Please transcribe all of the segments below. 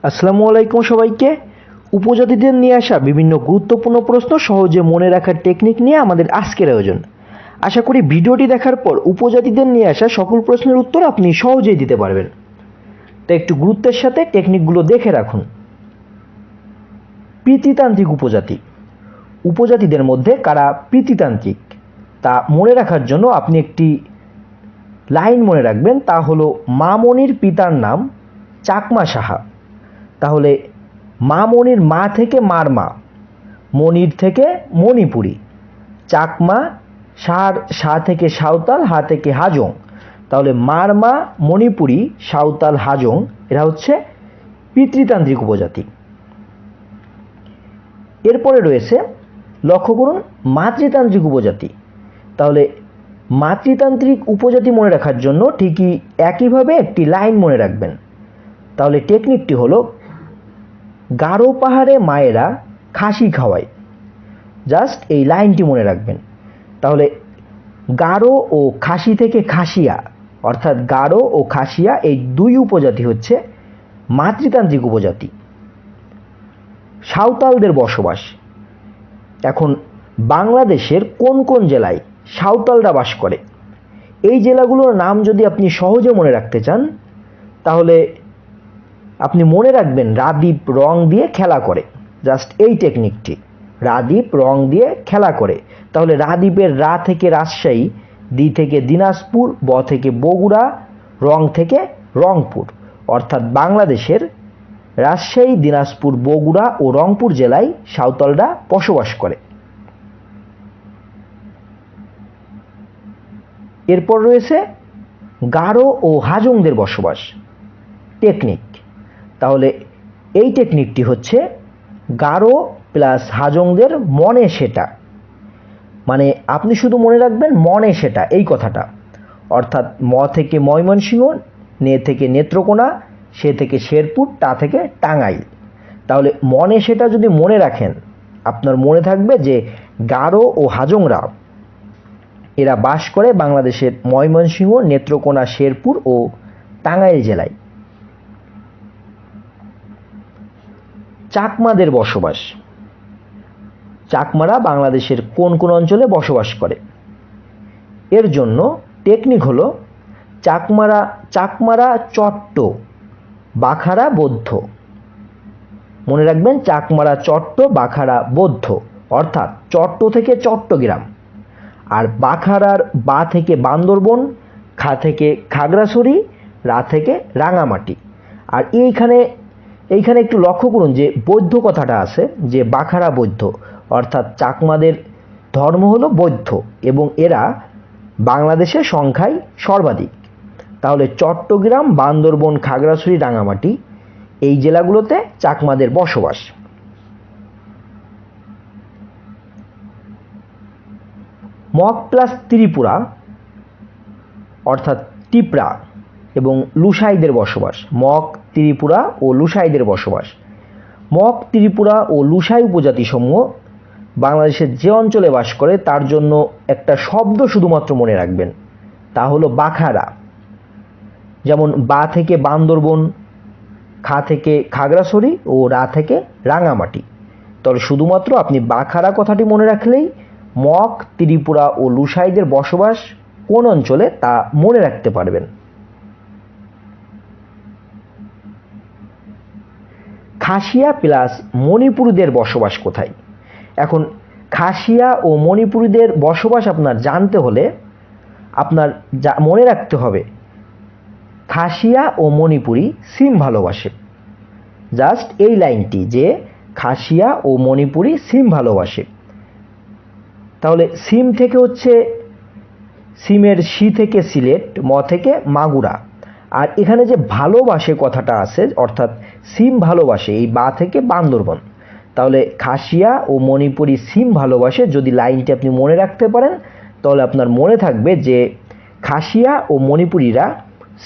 আসসালামু আলাইকুম সবাইকে। উপজাতিদের নিয়ে আসা বিভিন্ন গুরুত্বপূর্ণ প্রশ্ন সহজে মনে রাখার টেকনিক নিয়ে আমাদের আজকের আয়োজন। আশা করি ভিডিওটি দেখার পর উপজাতিদের নিয়ে আসা সকল প্রশ্নের উত্তর আপনি সহজেই দিতে পারবেন। তো একটু গুরুত্বের সাথে টেকনিকগুলো দেখে রাখুন। প্রীতিতান্ত্রিক উপজাতি, উপজাতিদের মধ্যে কারা প্রীতিতান্ত্রিক তা মনে রাখার জন্য আপনি একটি লাইন মনে রাখবেন, তা হলো মামনির পিতার নাম চাকমা সাহা। তাহলে মা মনির মা থেকে মার মা, মনির থেকে মণিপুরী, চাকমা, সা থেকে সাঁওতাল, হা থেকে হাজং। তাহলে মার মা মণিপুরী, সাঁওতাল, হাজং এরা হচ্ছে পিতৃতান্ত্রিক উপজাতি। এরপরে রয়েছে, লক্ষ্য করুন, মাতৃতান্ত্রিক উপজাতি। তাহলে মাতৃতান্ত্রিক উপজাতি মনে রাখার জন্য ঠিকই একইভাবে একটি লাইন মনে রাখবেন। তাহলে টেকনিকটি হলো, গারো পাহাড়ে মায়েরা খাসি খাওয়ায়। জাস্ট এই লাইনটি মনে রাখবেন। তাহলে গারো ও খাসি থেকে খাসিয়া, অর্থাৎ গারো ও খাসিয়া এই দুই উপজাতি হচ্ছে মাতৃতান্ত্রিক উপজাতি। সাঁওতালদের বসবাস। এখন বাংলাদেশের কোন কোন জেলায় সাঁওতালরা বাস করে? এই জেলাগুলোর নাম যদি আপনি সহজে মনে রাখতে চান তাহলে আপনি মনে রাখবেন রাদীপ রং দিয়ে খেলা করে। জাস্ট এই টেকনিকটি, রাদীপ রং দিয়ে খেলা করে। তাহলে রাদীপের রা থেকে রাজশাহী, দি থেকে দিনাজপুর, ব থেকে বগুড়া, রং থেকে রংপুর। অর্থাৎ বাংলাদেশের রাজশাহী, দিনাজপুর, বগুড়া ও রংপুর জেলায় সাঁওতালরা বসবাস করে। এরপর রয়েছে গারো ও হাজংদের বসবাস টেকনিক। তাহলে এই টেকনিকটি হচ্ছে গারো প্লাস হাজংদের মনে সেটা, মানে আপনি শুধু মনে রাখবেন মনে সেটা এই কথাটা। অর্থাৎ ম থেকে ময়মনসিংহ, নে থেকে নেত্রকোনা, সে থেকে শেরপুর, টা থেকে টাঙ্গাইল। তাহলে মনে সেটা যদি মনে রাখেন আপনার মনে থাকবে যে গারো ও হাজংরা এরা বাস করে বাংলাদেশের ময়মনসিংহ, নেত্রকোনা, শেরপুর ও টাঙ্গাইল জেলায়। চাকমাদের বসবাস। চাকমারা বাংলাদেশের কোন কোন অঞ্চলে বসবাস করে? এর জন্য টেকনিক হলো, চাকমারা চট্ট, বাখারা, বৌদ্ধ। মনে রাখবেন চাকমারা চট্ট, বাখারা, বৌদ্ধ। অর্থাৎ চট্ট থেকে চট্টগ্রাম, আর বাখারার বা থেকে বান্দরবন, খা থেকে খাগড়াছড়ি, রা থেকে রাঙামাটি। আর এইখানে একটু লক্ষ্য করুন যে বৌদ্ধ কথাটা আছে, যে বাখারা বৌদ্ধ, অর্থাৎ চাকমাদের ধর্ম হলো বৌদ্ধ এবং এরা বাংলাদেশের সংখ্যায় সর্বাধিক। তাহলে চট্টগ্রাম, বান্দরবন, খাগড়াছড়ি, রাঙামাটি এই জেলাগুলোতে চাকমাদের বসবাস। মগ প্লাস ত্রিপুরা অর্থাৎ টিপরা এবং লুসাইদের বসবাস। মগ, ত্রিপুরা ও লুসাইদের বসবাস। মগ, ত্রিপুরা ও লুসাই উপজাতি সমূহ বাংলাদেশের যে অঞ্চলে বাস করে তার জন্য একটা শব্দ শুধুমাত্র মনে রাখবেন, তা হলো বাখারা। যেমন বা থেকে বান্দরবন, খা থেকে খাগড়াছড়ি ও রা থেকে রাঙামাটি। তবে শুধুমাত্র আপনি বাখারা কথাটি মনে রাখলেই মগ, ত্রিপুরা ও লুসাইদের বসবাস কোন অঞ্চলে তা মনে রাখতে পারবেন। খাসিয়া প্লাস মণিপুরীদের বসবাস কোথায়? এখন খাসিয়া ও মণিপুরীদের বসবাস আপনার জানতে হলে আপনার মনে রাখতে হবে খাসিয়া ও মণিপুরী সিম ভালোবাসে। জাস্ট এই লাইনটি, যে খাসিয়া ও মণিপুরী সিম ভালোবাসে। তাহলে সিম থেকে হচ্ছে সিমের সি থেকে সিলেট, ম থেকে মাগুরা। আর এখানে যে ভালোবাসে কথাটা আছে, অর্থাৎ সিম ভালোবাসে, এই বা থেকে বান্দরবন। তাহলে খাসিয়া ও মণিপুরী সিম ভালোবাসে যদি লাইনটি আপনি মনে রাখতে পারেন তাহলে আপনার মনে থাকবে যে খাসিয়া ও মণিপুরীরা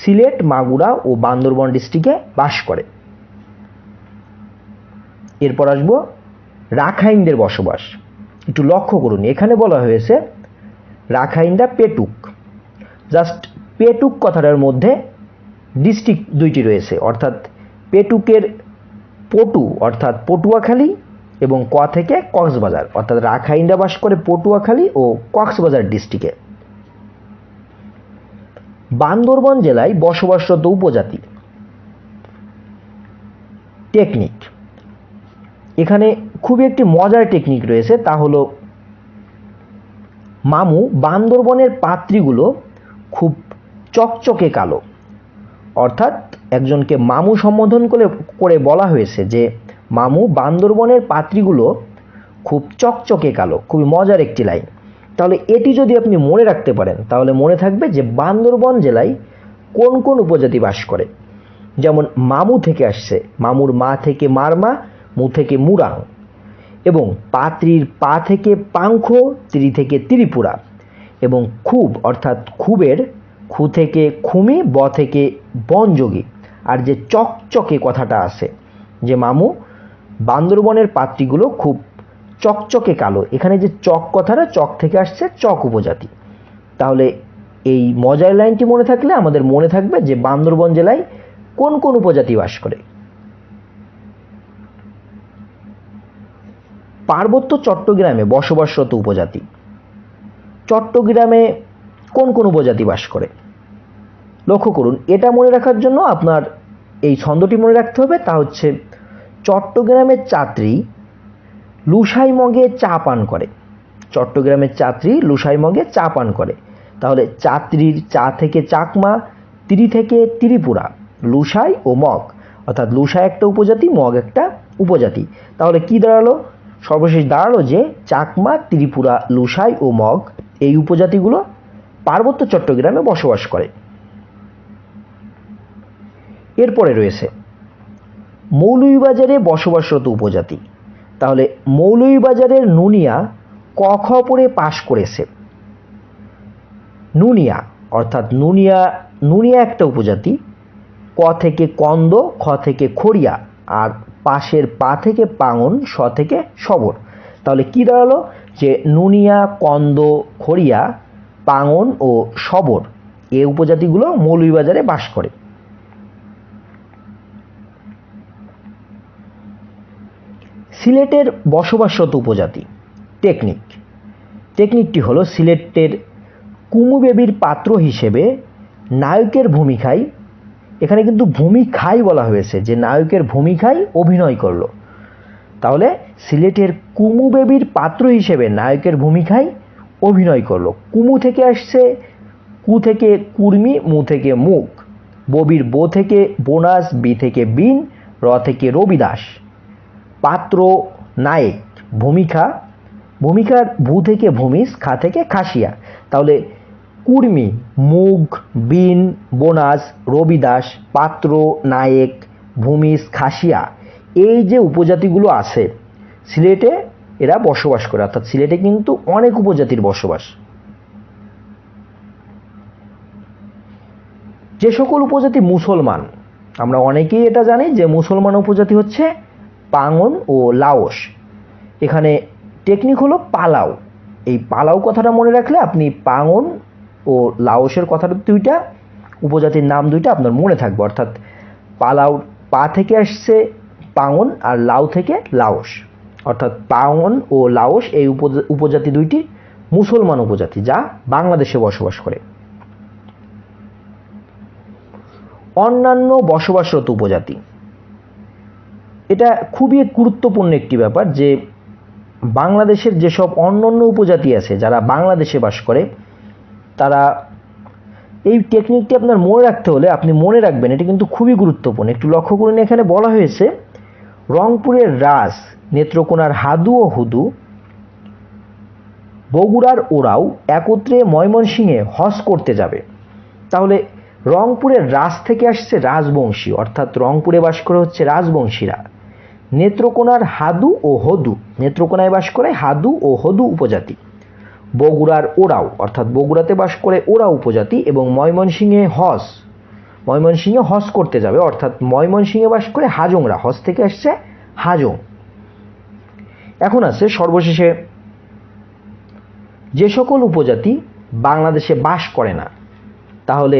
সিলেট, মাগুরা ও বান্দরবন ডিস্ট্রিক্টে বাস করে। এরপর আসবো রাখাইনদের বসবাস। একটু লক্ষ্য করুন, এখানে বলা হয়েছে রাখাইনরা পেটুক। জাস্ট পেটুক কথাটার মধ্যে ডিস্ট্রিক্ট দুইটি রয়েছে, অর্থাৎ পেটুকের পটু অর্থাৎ পটুয়াখালী এবং ক থেকে কক্সবাজার অর্থাৎ রাখাইনরা বাস করে পটুয়াখালী ও কক্সবাজার ডিস্ট্রিক্টে। বান্দরবান জেলায় বসবাসরত উপজাতি। টেকনিক, এখানে খুবই একটি মজার টেকনিক রয়েছে, তা হলো মামু বান্দরবনের পাত্রীগুলো খুব চকচকে কালো, অর্থাৎ একজনকে মামু সম্বোধন করে বলা হয়েছে যে মামু বান্দরবনের পাত্রীগুলো খুব চকচকে কালো। খুবই মজার একটি লাইন। তাহলে এটি যদি আপনি মনে রাখতে পারেন তাহলে মনে থাকবে যে বান্দরবন জেলায় কোন কোন উপজাতি বাস করে। যেমন মামু থেকে আসছে, মামুর মা থেকে মারমা, মু থেকে মুরাং, এবং পাত্রীর পা থেকে পাংখ, ত্রি থেকে ত্রিপুরা, এবং খুব অর্থাৎ খুবের খু থেকে খুমি, ব থেকে বনযোগী। আর যে চকচকে কথাটা আছে যে মামু বান্দরবনের পাত্রীগুলো খুব চকচকে কালো, এখানে যে চক কথাটা চক থেকে আসছে, চক উপজাতি। তাহলে এই মজার লাইনটি মনে থাকলে আমাদের মনে থাকবে যে বান্দরবন জেলায় কোন কোন উপজাতি বাস করে। পার্বত্য চট্টগ্রামে বসবাসরত উপজাতি। চট্টগ্রামে কোন কোন উপজাতি বাস করে লক্ষ্য করুন। এটা মনে রাখার জন্য আপনার এই ছন্দটি মনে রাখতে হবে, তা হচ্ছে চট্টগ্রামের চাত্রী লুসাই মগে চা পান করে। চট্টগ্রামের চাত্রী লুসাই মগে চা পান করে। তাহলে চাত্রীর চা থেকে চাকমা, ত্রি থেকে ত্রিপুরা, লুসাই ও মগ, অর্থাৎ লুসাই একটা উপজাতি, মগ একটা উপজাতি। তাহলে কি দাঁড়ালো? সর্বশেষ দাঁড়ালো যে চাকমা, ত্রিপুরা, লুসাই ও মগ এই উপজাতিগুলো পার্বত্য চট্টগ্রামে বসবাস করে। এরপরে রয়েছে মৌলভীবাজারে বসবাসরত উপজাতি। তাহলে মৌলভীবাজারের নুনিয়া ক খ পড়ে পাশ করেছে। নুনিয়া অর্থাৎ নুনিয়া একটা উপজাতি, ক থেকে কন্দ, খ থেকে খড়িয়া, আর পাশের পা থেকে পাঙন, স থেকে সবর। তাহলে কি দাঁড়ালো? যে নুনিয়া, কন্দ, খড়িয়া, পাঙন ও সবর এই উপজাতিগুলো মৌলভীবাজারে বাস করে। সিলেটের বসবাসরত উপজাতি। টেকনিকটি হলো সিলেটের কুমু বেবির পাত্র হিসেবে নায়কের ভূমিকায়, এখানে কিন্তু ভূমিকায় বলা হয়েছে যে নায়কের ভূমিকায় অভিনয় করলো। তাহলে সিলেটের কুমু বেবির পাত্র হিসেবে নায়কের ভূমিকায় অভিনয় করলো। কুমু থেকে আসছে কু থেকে কুর্মি, মু থেকে মুখ, ববির বো থেকে বোনাস, বি থেকে বিন, র থেকে রবিদাস। পাত্র নায়ক, ভূমিকার ভূ থেকে ভূমিস, খা থেকে খাসিয়া। তাহলে কুর্মি, মুগ, বিন, বোনাস, রবিদাস, পাত্র, নায়েক, ভূমিস, খাসিয়া এই যে উপজাতিগুলো আছে সিলেটে এরা বসবাস করে, অর্থাৎ সিলেটে কিন্তু অনেক উপজাতির বসবাস। যে সকল উপজাতি মুসলমান, আমরা অনেকেই এটা জানি যে মুসলমান উপজাতি হচ্ছে পাঙন ও লাওস। এখানে টেকনিক হলো পালাও। এই পালাও কথাটা মনে রাখলে আপনি পাঙন ও লাওসের কথাটা দুইটা উপজাতির নাম দুইটা আপনার মনে থাকবে। অর্থাৎ পালাও পা থেকে আসছে পাঙন আর লাও থেকে লাওস, অর্থাৎ পাঙন ও লাওস এই উপজাতি দুইটি মুসলমান উপজাতি যা বাংলাদেশে বসবাস করে। অন্যান্য বসবাসরত উপজাতি, এটা খুবই গুরুত্বপূর্ণ একটি ব্যাপার যে বাংলাদেশের যেসব অন্যান্য উপজাতি আছে যারা বাংলাদেশে বাস করে, তারা এই টেকনিকটি আপনার মনে রাখতে হলে আপনি মনে রাখবেন, এটা কিন্তু খুবই গুরুত্বপূর্ণ। একটু লক্ষ্য করুন, এখানে বলা হয়েছে রংপুরের রাস, নেত্রকোনার হাদু ও হুদু, বগুড়ার ওরাও একত্রে ময়মনসিংহে হজ করতে যাবে। তাহলে রংপুরের রাস থেকে আসছে রাজবংশী, অর্থাৎ রংপুরে বাস করে হচ্ছে রাজবংশীরা। নেত্রকোনার হাদু ও হদু, নেত্রকোনায় বাস করে হাদু ও হদু উপজাতি। বগুড়ার ওরাও, অর্থাৎ বগুড়াতে বাস করে ওরাও উপজাতি। এবং ময়মনসিংহে হজ করতে যাবে, অর্থাৎ ময়মনসিংহে বাস করে হাজংরা, হজ থেকে আসছে হাজং। এখন আছে সর্বশেষে যে সকল উপজাতি বাংলাদেশে বাস করে না। তাহলে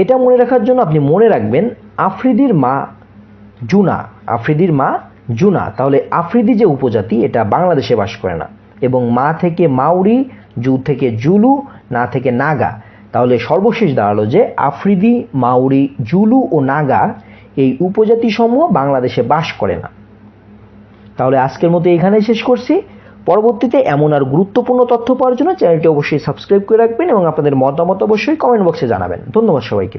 এটা মনে রাখার জন্য আপনি মনে রাখবেন আফ্রিদির মা জুনা, আফ্রিদির মা জুনা। তাহলে আফ্রিদি যে উপজাতি এটা বাংলাদেশে বাস করে না। এবং মা থেকে মাউরি, জু থেকে জুলু, না থেকে নাগা। তাহলে সর্বশেষ দাঁড়ালো যে আফ্রিদি, মাউরি, জুলু ও নাগা এই উপজাতি সমূহ বাংলাদেশে বাস করে না। তাহলে আজকের মতো এখানেই শেষ করছি। পরবর্তীতে এমন আর গুরুত্বপূর্ণ তথ্য পাওয়ার জন্য চ্যানেলটি অবশ্যই সাবস্ক্রাইব করে রাখবেন এবং আপনাদের মতামত অবশ্যই কমেন্ট বক্সে জানাবেন। ধন্যবাদ সবাইকে।